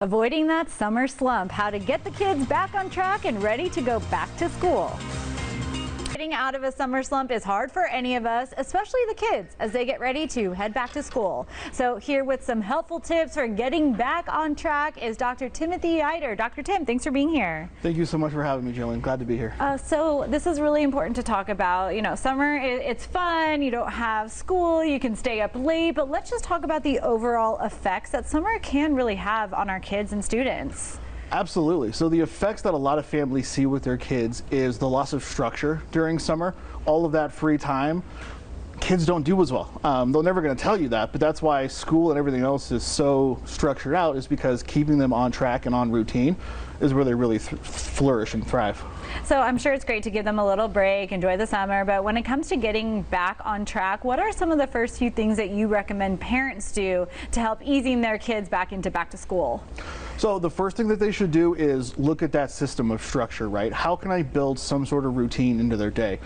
Avoiding that summer slump, how to get the kids back on track and ready to go back to school. Getting out of a summer slump is hard for any of us, especially the kids, as they get ready to head back to school. So here with some helpful tips for getting back on track is Dr. Timothy Jeider. Dr. Tim, thanks for being here. Thank you so much for having me, Jillian. Glad to be here. So this is really important to talk about. You know, summer, it's fun, you don't have school, you can stay up late, but let's just talk about the overall effects that summer can really have on our kids and students. Absolutely. So the effects that a lot of families see with their kids is the loss of structure during summer. All of that free time, kids don't do as well. They're never going to tell you that, but that's why school and everything else is so structured out, is because keeping them on track and on routine is where they really flourish and thrive. So I'm sure it's great to give them a little break, enjoy the summer, but when it comes to getting back on track, what are some of the first few things that you recommend parents do to help easing their kids back into back to school? So the first thing that they should do is look at that system of structure, right? How can I build some sort of routine into their day?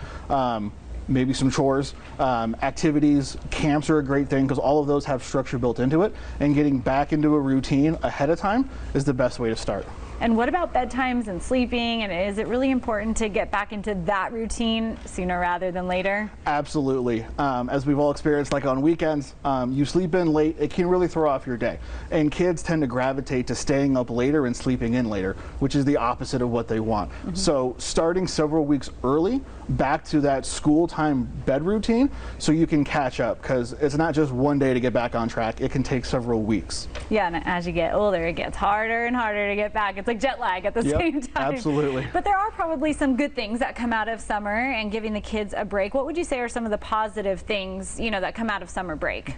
Maybe some chores, activities, camps are a great thing because all of those have structure built into it, and getting back into a routine ahead of time is the best way to start. And what about bedtimes and sleeping? And is it really important to get back into that routine sooner rather than later? Absolutely. As we've all experienced, like on weekends, you sleep in late, it can really throw off your day. And kids tend to gravitate to staying up later and sleeping in later, which is the opposite of what they want. So starting several weeks early, back to that school time bed routine so you can catch up, because it's not just one day to get back on track, it can take several weeks. Yeah, and as you get older, it gets harder and harder to get back. It's like jet lag at the same time. Absolutely. But there are probably some good things that come out of summer and giving the kids a break. What would you say are some of the positive things, you know, that come out of summer break?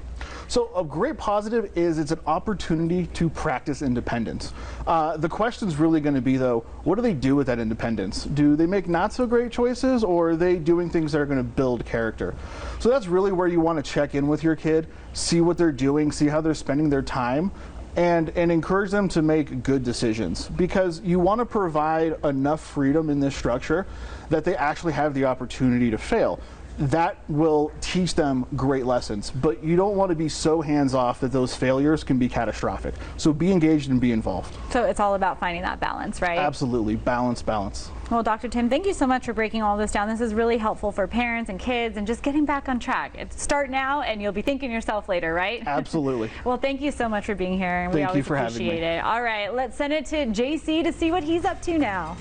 So a great positive is it's an opportunity to practice independence. The question's really going to be, though, what do they do with that independence? Do they make not so great choices, or are they doing things that are going to build character? So that's really where you want to check in with your kid, see what they're doing, see how they're spending their time, and encourage them to make good decisions, because you want to provide enough freedom in this structure that they actually have the opportunity to fail. That will teach them great lessons, but you don't want to be so hands-off that those failures can be catastrophic. So be engaged and be involved. So it's all about finding that balance, right? Absolutely. Balance. Well, Dr. Tim, thank you so much for breaking all this down. This is really helpful for parents and kids and just getting back on track. Start now and you'll be thanking yourself later, right? Absolutely. Well, thank you so much for being here, and we Thank you always for having appreciate me. it. All right, let's send it to JC to see what he's up to now.